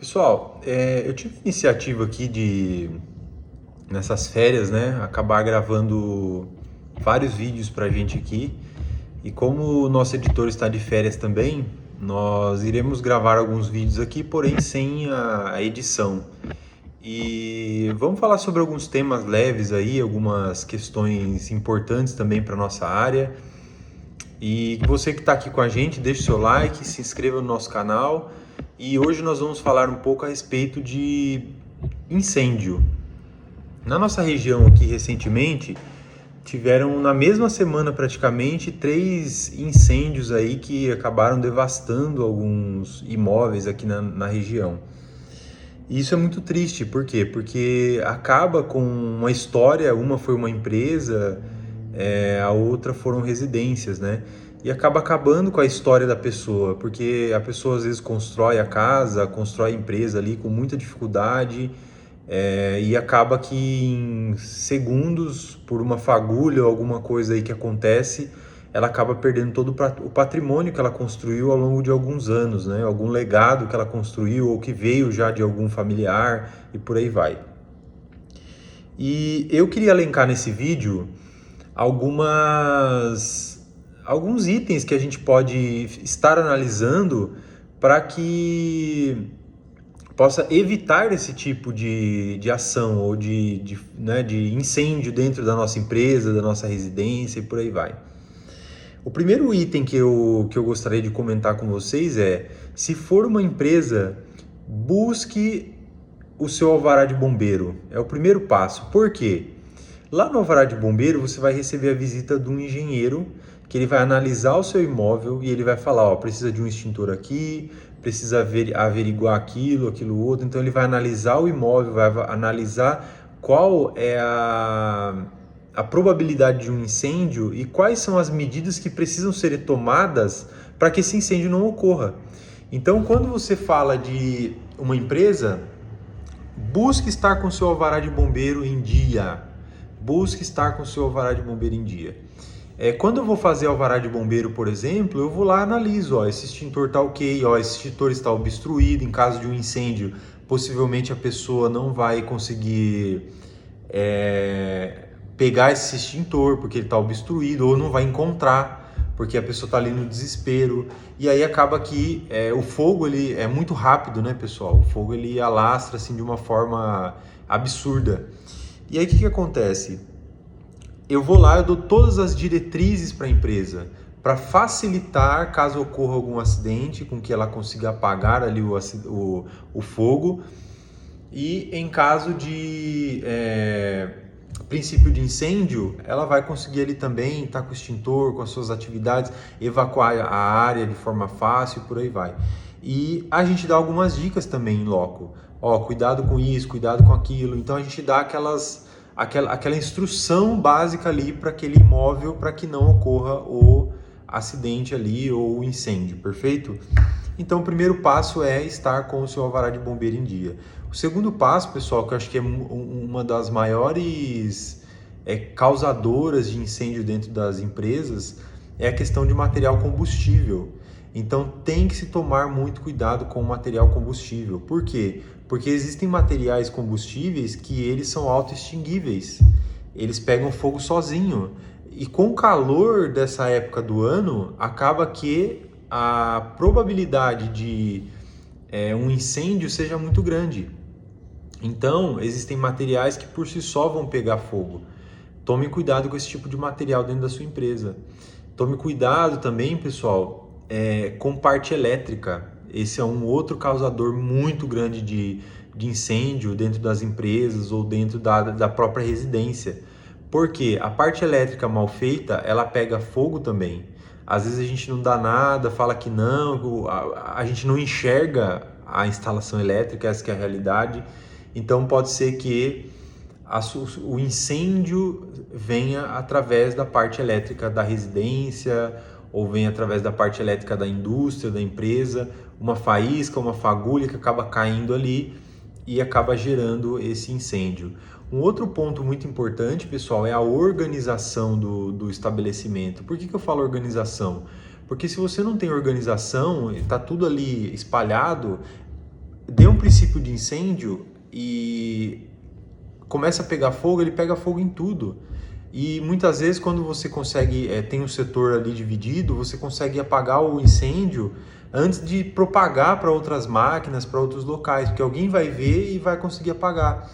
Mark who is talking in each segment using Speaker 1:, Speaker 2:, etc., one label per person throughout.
Speaker 1: Pessoal, eu tive iniciativa aqui nessas férias, né, acabar gravando vários vídeos pra gente aqui. E como o nosso editor está de férias também, nós iremos gravar alguns vídeos aqui, porém sem a edição. E vamos falar sobre alguns temas leves aí, algumas questões importantes também para nossa área. E você que está aqui com a gente, deixe seu like, se inscreva no nosso canal. E hoje nós vamos falar um pouco a respeito de incêndio. Na nossa região aqui recentemente, tiveram na mesma semana praticamente 3 incêndios aí que acabaram devastando alguns imóveis aqui na região. E isso é muito triste, por quê? Porque acaba com uma história, uma foi uma empresa, a outra foram residências, né? E acaba acabando com a história da pessoa, porque a pessoa às vezes constrói a casa, constrói a empresa ali com muita dificuldade, e acaba que em segundos, por uma fagulha ou alguma coisa aí que acontece, ela acaba perdendo todo o patrimônio que ela construiu ao longo de alguns anos, né? Algum legado que ela construiu ou que veio já de algum familiar e por aí vai. E eu queria elencar nesse vídeo alguns itens que a gente pode estar analisando para que possa evitar esse tipo de ação ou de incêndio dentro da nossa empresa, da nossa residência e por aí vai. O primeiro item que eu gostaria de comentar com vocês é: se for uma empresa, busque o seu alvará de bombeiro. É o primeiro passo. Por quê? Lá no alvará de bombeiro você vai receber a visita de um engenheiro que ele vai analisar o seu imóvel e ele vai falar, ó, precisa de um extintor aqui, precisa averiguar aquilo outro. Então ele vai analisar o imóvel, vai analisar qual é a probabilidade de um incêndio e quais são as medidas que precisam ser tomadas para que esse incêndio não ocorra. Então, quando você fala de uma empresa, busque estar com o seu alvará de bombeiro em dia. Busque estar com o seu alvará de bombeiro em dia. Quando eu vou fazer alvará de bombeiro, por exemplo, eu vou lá e analiso, ó, esse extintor está ok, ó, esse extintor está obstruído, em caso de um incêndio, possivelmente a pessoa não vai conseguir pegar esse extintor porque ele está obstruído, ou não vai encontrar porque a pessoa está ali no desespero. E aí acaba que o fogo ele é muito rápido, né, pessoal? O fogo ele alastra assim de uma forma absurda. E aí o que acontece? Eu vou lá, eu dou todas as diretrizes para a empresa para facilitar caso ocorra algum acidente, com que ela consiga apagar ali o fogo. E em caso de princípio de incêndio, ela vai conseguir ali também estar com o extintor, com as suas atividades, evacuar a área de forma fácil e por aí vai. E a gente dá algumas dicas também em loco. Ó, cuidado com isso, cuidado com aquilo. Então a gente dá aquela instrução básica ali para aquele imóvel para que não ocorra o acidente ali ou o incêndio, perfeito? Então o primeiro passo é estar com o seu alvará de bombeiro em dia. O segundo passo, pessoal, que eu acho que é uma das maiores causadoras de incêndio dentro das empresas, é a questão de material combustível. Então tem que se tomar muito cuidado com o material combustível. Por quê? Porque existem materiais combustíveis que eles são autoextinguíveis. Eles pegam fogo sozinho. E com o calor dessa época do ano, acaba que a probabilidade de um incêndio seja muito grande. Então, existem materiais que por si só vão pegar fogo. Tome cuidado com esse tipo de material dentro da sua empresa. Tome cuidado também, pessoal, com parte elétrica. Esse é um outro causador muito grande de incêndio dentro das empresas ou dentro da própria residência. Porque a parte elétrica mal feita, ela pega fogo também. Às vezes a gente não dá nada, fala que não, a gente não enxerga a instalação elétrica, essa que é a realidade. Então pode ser que o incêndio venha através da parte elétrica da residência ou venha através da parte elétrica da indústria, da empresa, uma faísca, uma fagulha que acaba caindo ali e acaba gerando esse incêndio. Um outro ponto muito importante, pessoal, é a organização do estabelecimento. Por que eu falo organização? Porque se você não tem organização, está tudo ali espalhado, dê um princípio de incêndio e começa a pegar fogo, ele pega fogo em tudo. E muitas vezes quando você consegue, tem um setor ali dividido, você consegue apagar o incêndio antes de propagar para outras máquinas, para outros locais, porque alguém vai ver e vai conseguir apagar.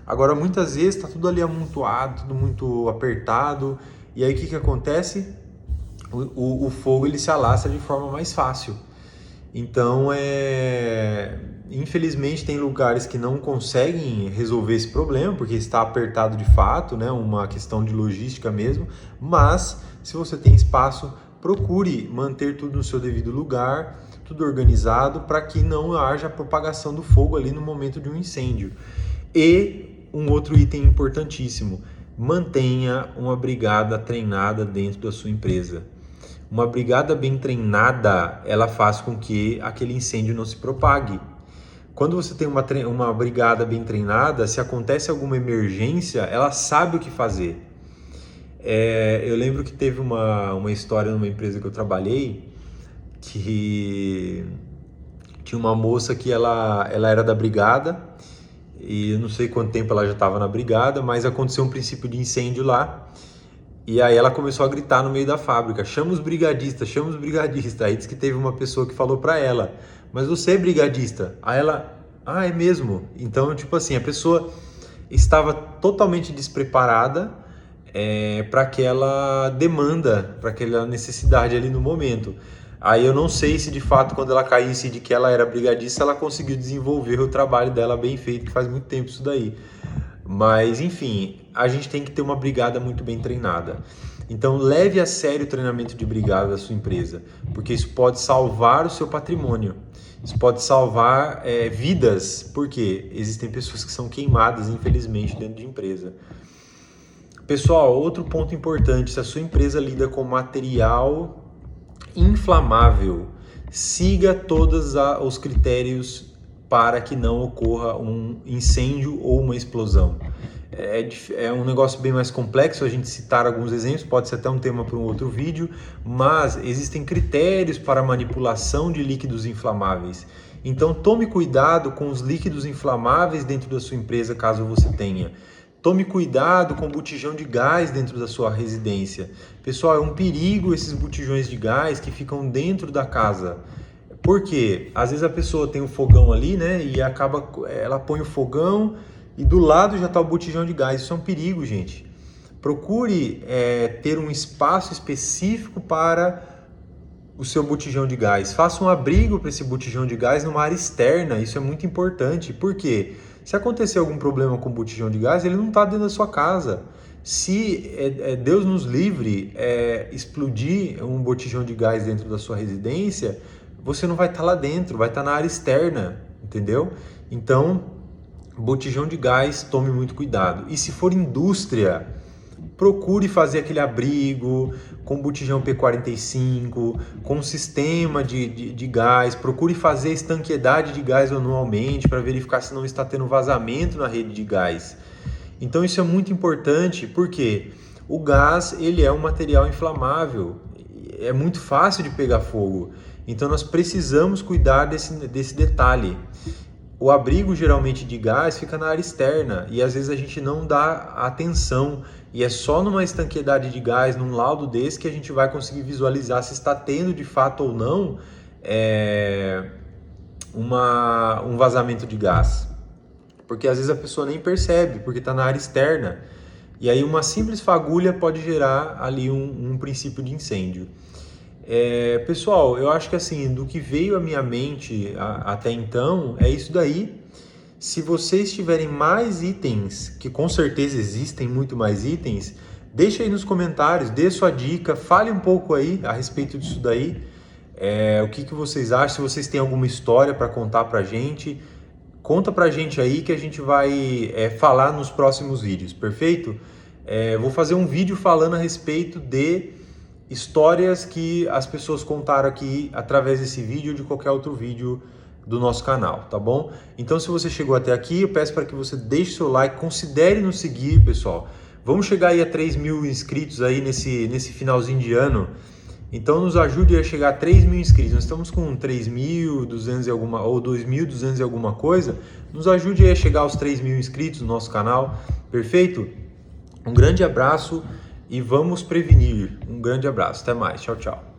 Speaker 1: Agora, muitas vezes está tudo ali amontoado, tudo muito apertado, e aí o que acontece? O fogo ele se alastra de forma mais fácil. Então, infelizmente, tem lugares que não conseguem resolver esse problema, porque está apertado de fato, né? Uma questão de logística mesmo. Mas, se você tem espaço, procure manter tudo no seu devido lugar, tudo organizado, para que não haja propagação do fogo ali no momento de um incêndio. E um outro item importantíssimo: mantenha uma brigada treinada dentro da sua empresa. Uma brigada bem treinada, ela faz com que aquele incêndio não se propague. Quando você tem uma brigada bem treinada, se acontece alguma emergência, ela sabe o que fazer. Eu lembro que teve uma história numa empresa que eu trabalhei, que tinha uma moça que ela era da brigada, e eu não sei quanto tempo ela já estava na brigada, mas aconteceu um princípio de incêndio lá. E aí ela começou a gritar no meio da fábrica: chama os brigadistas, chama os brigadistas. Aí disse que teve uma pessoa que falou para ela: mas você é brigadista? Aí ela: ah, é mesmo? Então, tipo assim, a pessoa estava totalmente despreparada para aquela demanda, para aquela necessidade ali no momento. Aí eu não sei se de fato, quando ela caísse de que ela era brigadista, ela conseguiu desenvolver o trabalho dela bem feito, que faz muito tempo isso daí. Mas, enfim, a gente tem que ter uma brigada muito bem treinada. Então, leve a sério o treinamento de brigada da sua empresa, porque isso pode salvar o seu patrimônio. Isso pode salvar vidas, porque existem pessoas que são queimadas, infelizmente, dentro de empresa. Pessoal, outro ponto importante: se a sua empresa lida com material inflamável, siga todos os critérios para que não ocorra um incêndio ou uma explosão. É um negócio bem mais complexo a gente citar alguns exemplos, pode ser até um tema para um outro vídeo, mas existem critérios para manipulação de líquidos inflamáveis. Então tome cuidado com os líquidos inflamáveis dentro da sua empresa, caso você tenha. Tome cuidado com o botijão de gás dentro da sua residência. Pessoal, é um perigo esses botijões de gás que ficam dentro da casa. Por quê? Às vezes a pessoa tem um fogão ali, né? E ela põe o fogão e do lado já está o botijão de gás. Isso é um perigo, gente. Procure ter um espaço específico para o seu botijão de gás. Faça um abrigo para esse botijão de gás numa área externa. Isso é muito importante. Por quê? Se acontecer algum problema com o botijão de gás, ele não está dentro da sua casa. Se Deus nos livre explodir um botijão de gás dentro da sua residência, você não vai estar lá dentro, vai estar na área externa, entendeu? Então, botijão de gás, tome muito cuidado. E se for indústria, procure fazer aquele abrigo com botijão P45, com sistema de gás. Procure fazer estanqueidade de gás anualmente para verificar se não está tendo vazamento na rede de gás. Então isso é muito importante, porque o gás ele é um material inflamável, é muito fácil de pegar fogo. Então nós precisamos cuidar desse detalhe. O abrigo geralmente de gás fica na área externa e às vezes a gente não dá atenção, e é só numa estanqueidade de gás, num laudo desse, que a gente vai conseguir visualizar se está tendo de fato ou não um vazamento de gás. Porque às vezes a pessoa nem percebe, porque está na área externa, e aí uma simples fagulha pode gerar ali um princípio de incêndio. Pessoal, eu acho que assim, do que veio à minha mente até então, é isso daí. Se vocês tiverem mais itens, que com certeza existem muito mais itens, deixa aí nos comentários, dê sua dica, fale um pouco aí a respeito disso daí. O que vocês acham? Se vocês têm alguma história para contar pra gente, conta pra gente aí que a gente vai falar nos próximos vídeos, perfeito? Vou fazer um vídeo falando a respeito de histórias que as pessoas contaram aqui através desse vídeo ou de qualquer outro vídeo do nosso canal, tá bom? Então, se você chegou até aqui, eu peço para que você deixe seu like, considere nos seguir, pessoal. Vamos chegar aí a 3.000 inscritos aí nesse finalzinho de ano. Então nos ajude a chegar a 3 mil inscritos. Nós estamos com 3.200 e alguma, ou 2.200 e alguma coisa. Nos ajude a chegar aos 3 mil inscritos no nosso canal. Perfeito? Um grande abraço e vamos prevenir. Um grande abraço. Até mais. Tchau, tchau.